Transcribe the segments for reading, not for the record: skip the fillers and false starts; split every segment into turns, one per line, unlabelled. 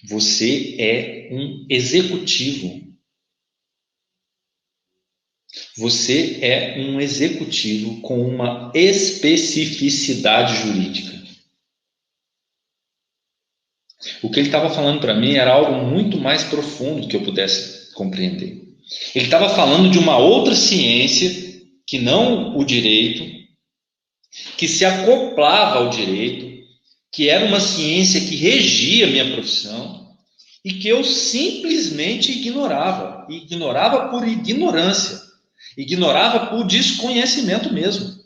Você é um executivo. Você é um executivo com uma especificidade jurídica. O que ele estava falando para mim era algo muito mais profundo que eu pudesse compreender. Ele estava falando de uma outra ciência que não o direito, que se acoplava ao direito, que era uma ciência que regia a minha profissão e que eu simplesmente ignorava. Ignorava por ignorância. Ignorava por desconhecimento mesmo.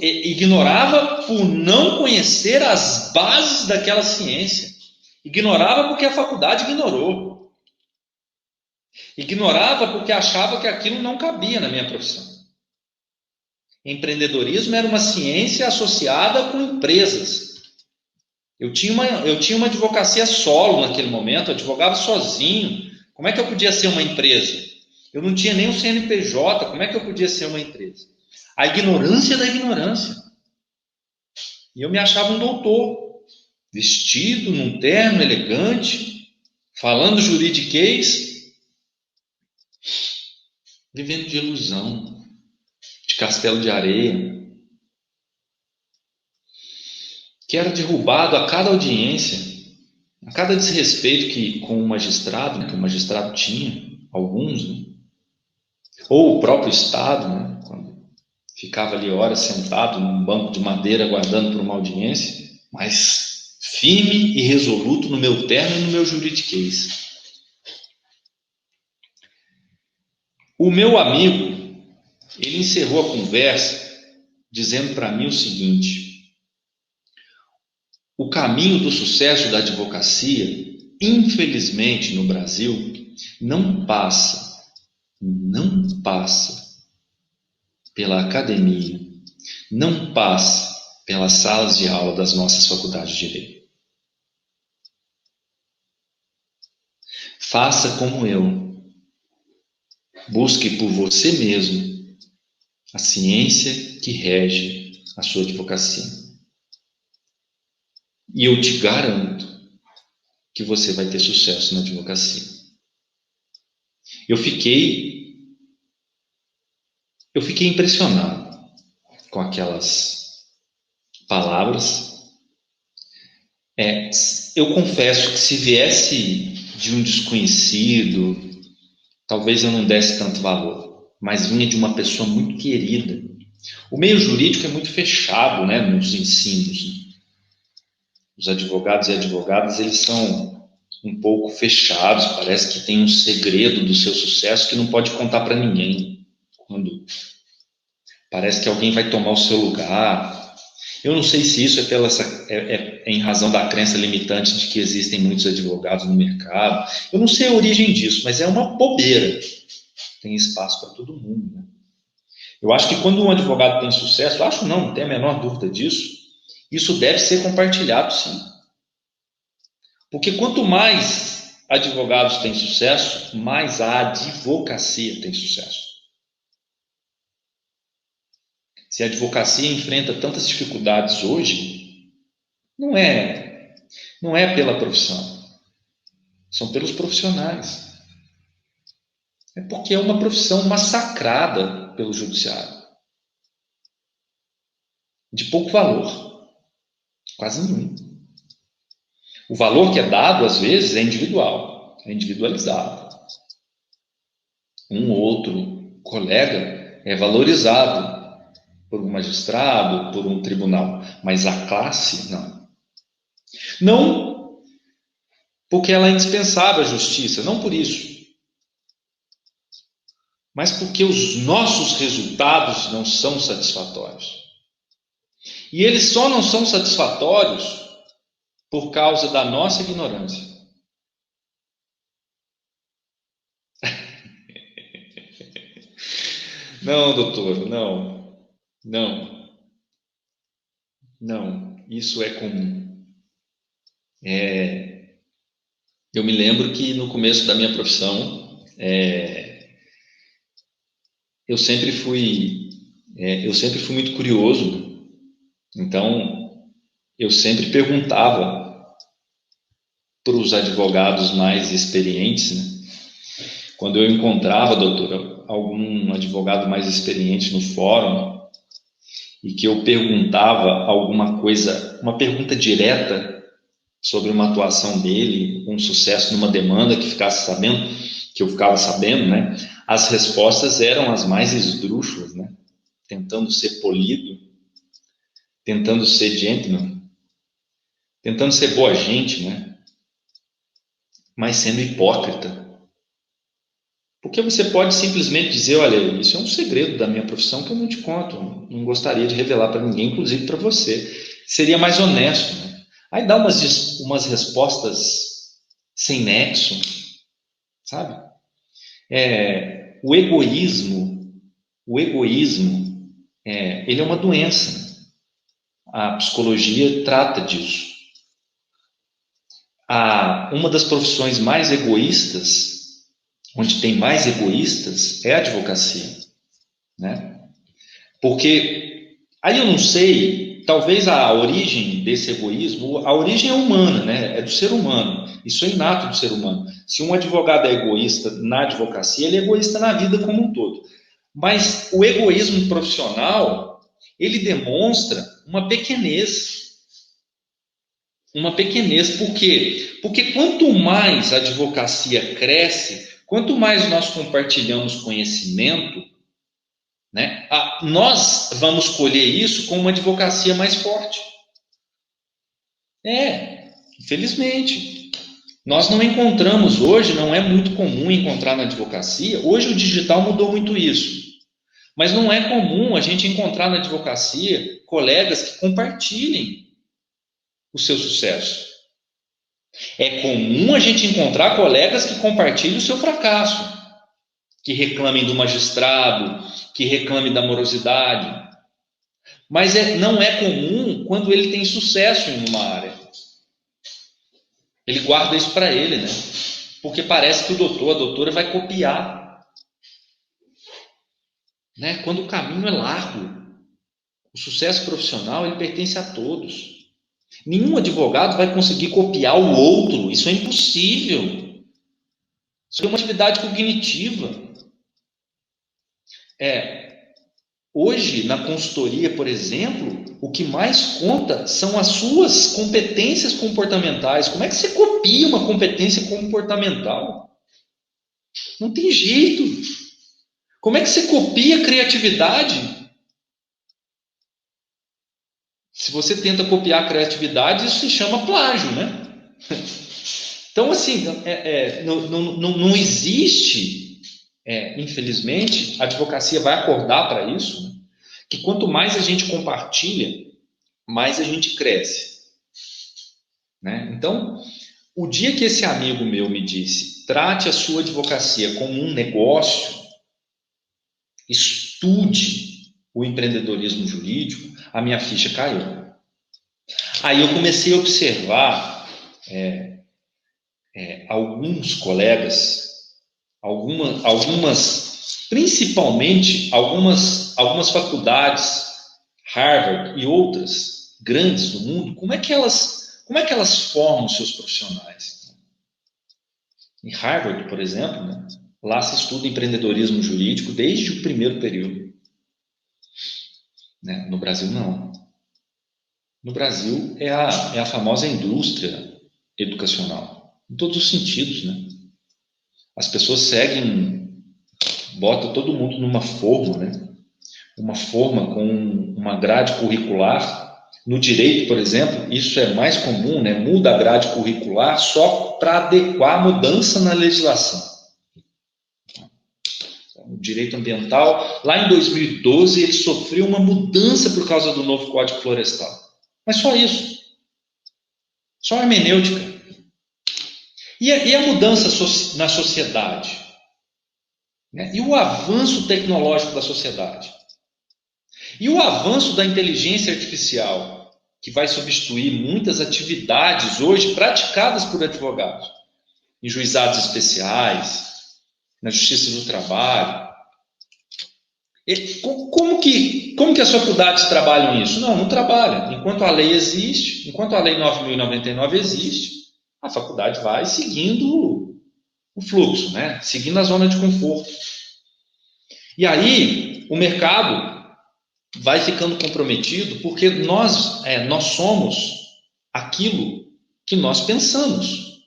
Ignorava por não conhecer as bases daquela ciência. Ignorava porque a faculdade ignorou. Ignorava porque achava que aquilo não cabia na minha profissão. Empreendedorismo era uma ciência associada com empresas. Eu tinha uma advocacia solo naquele momento, eu advogava sozinho. Como é que eu podia ser uma empresa? Eu não tinha nem um CNPJ, como é que eu podia ser uma empresa? A ignorância da ignorância. E eu me achava um doutor, vestido num terno elegante, falando juridiquês, vivendo de ilusão, de castelo de areia, que era derrubado a cada audiência, a cada desrespeito que com o magistrado, né, que o magistrado tinha, alguns, né, ou o próprio Estado, né, quando ficava ali horas sentado num banco de madeira aguardando por uma audiência, mas firme e resoluto no meu terno e no meu juridiquês. O meu amigo, ele encerrou a conversa dizendo para mim o seguinte: o caminho do sucesso da advocacia, infelizmente no Brasil, não passa pela academia, não passa pelas salas de aula das nossas faculdades de direito. Faça como eu. Busque por você mesmo a ciência que rege a sua advocacia. E eu te garanto que você vai ter sucesso na advocacia. Eu fiquei impressionado com aquelas palavras. Eu confesso que se viesse de um desconhecido, talvez eu não desse tanto valor, mas vinha de uma pessoa muito querida. O meio jurídico é muito fechado, né, nos ensinos. Os advogados e advogadas, eles são um pouco fechados, parece que tem um segredo do seu sucesso que não pode contar para ninguém. Quando parece que alguém vai tomar o seu lugar. Eu não sei se isso é em razão da crença limitante de que existem muitos advogados no mercado. Eu não sei a origem disso, mas é uma bobeira. Tem espaço para todo mundo, né? Eu acho que quando um advogado tem sucesso, acho não tenho a menor dúvida disso, isso deve ser compartilhado, sim. Porque quanto mais advogados têm sucesso, mais a advocacia tem sucesso. Se a advocacia enfrenta tantas dificuldades hoje, não é, não é pela profissão, são pelos profissionais. É porque é uma profissão massacrada pelo judiciário, de pouco valor, quase nenhum. O valor que é dado, às vezes, é individual, é individualizado. Um ou outro colega é valorizado por um magistrado, por um tribunal, mas a classe, não. Não porque ela é indispensável à justiça, não por isso, mas porque os nossos resultados não são satisfatórios. E eles só não são satisfatórios por causa da nossa ignorância. Não, doutor, não, não, não, isso é comum. Eu me lembro que no começo da minha profissão, eu sempre fui, eu sempre fui muito curioso, então eu sempre perguntava para os advogados mais experientes, né? Quando eu encontrava, doutora, algum advogado mais experiente no fórum e que eu perguntava alguma coisa, uma pergunta direta sobre uma atuação dele, um sucesso numa demanda que eu ficava sabendo, né? As respostas eram as mais esdrúxulas, né? Tentando ser polido, tentando ser gentleman, tentando ser boa gente, né? Mas sendo hipócrita. Porque você pode simplesmente dizer, olha, isso é um segredo da minha profissão que eu não te conto, não gostaria de revelar para ninguém, inclusive para você. Seria mais honesto, né? Aí dá umas respostas sem nexo, sabe? O egoísmo, ele é uma doença. A psicologia trata disso. Uma das profissões mais egoístas, onde tem mais egoístas, é a advocacia, né? Porque aí eu não sei, talvez a origem desse egoísmo, a origem é humana, né? É do ser humano. Isso é inato do ser humano. Se um advogado é egoísta na advocacia, ele é egoísta na vida como um todo. Mas o egoísmo profissional, ele demonstra uma pequenez. Uma pequenez, por quê? Porque quanto mais a advocacia cresce, quanto mais nós compartilhamos conhecimento, né, nós vamos colher isso com uma advocacia mais forte. Infelizmente. Nós não encontramos hoje, não é muito comum encontrar na advocacia, hoje o digital mudou muito isso. Mas não é comum a gente encontrar na advocacia colegas que compartilhem o seu sucesso. É comum a gente encontrar colegas que compartilhem o seu fracasso, que reclamem do magistrado, que reclamem da morosidade. Mas não é comum quando ele tem sucesso em uma área. Ele guarda isso para ele, né? Porque parece que a doutora vai copiar. Né? Quando o caminho é largo, o sucesso profissional ele pertence a todos. Nenhum advogado vai conseguir copiar o outro. Isso é impossível. Isso é uma atividade cognitiva. Hoje, na consultoria, por exemplo, o que mais conta são as suas competências comportamentais. Como é que você copia uma competência comportamental? Não tem jeito. Como é que você copia a criatividade? Se você tenta copiar a criatividade, isso se chama plágio, né? Então, assim, não existe, infelizmente, a advocacia vai acordar para isso, né? Que quanto mais a gente compartilha, mais a gente cresce. Né? Então, o dia que esse amigo meu me disse, trate a sua advocacia como um negócio, estude o empreendedorismo jurídico, a minha ficha caiu. Aí eu comecei a observar alguns colegas, principalmente algumas faculdades, Harvard e outras grandes do mundo, como é que elas formam seus profissionais? Em Harvard, por exemplo, né, lá se estuda empreendedorismo jurídico desde o primeiro período. Né? No Brasil, não. No Brasil, é a famosa indústria educacional, em todos os sentidos. Né? As pessoas bota todo mundo numa forma, né? Uma forma com uma grade curricular. No direito, por exemplo, isso é mais comum, né? Muda a grade curricular só para adequar a mudança na legislação. O direito ambiental, lá em 2012, ele sofreu uma mudança por causa do novo Código Florestal. Mas só isso. Só a hermenêutica. E a mudança na sociedade? Né? E o avanço tecnológico da sociedade? E o avanço da inteligência artificial, que vai substituir muitas atividades hoje praticadas por advogados, em juizados especiais, na justiça do trabalho. Como que as faculdades trabalham isso? Não trabalham. Enquanto a lei existe, enquanto a lei 9.099 existe, a faculdade vai seguindo o fluxo, né? Seguindo a zona de conforto. E aí, o mercado vai ficando comprometido porque nós somos aquilo que nós pensamos.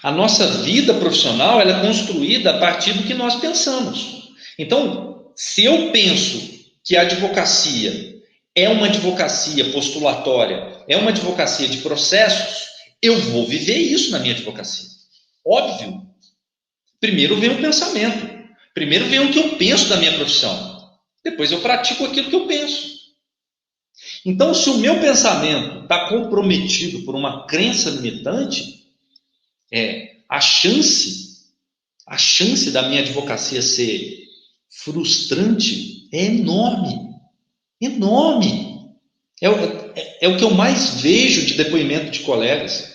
A nossa vida profissional ela é construída a partir do que nós pensamos. Então, se eu penso que a advocacia é uma advocacia postulatória, é uma advocacia de processos, eu vou viver isso na minha advocacia. Óbvio. Primeiro vem o pensamento. Primeiro vem o que eu penso da minha profissão. Depois eu pratico aquilo que eu penso. Então, se o meu pensamento está comprometido por uma crença limitante, a chance da minha advocacia ser frustrante é enorme. Enorme. É o que eu mais vejo de depoimento de colegas.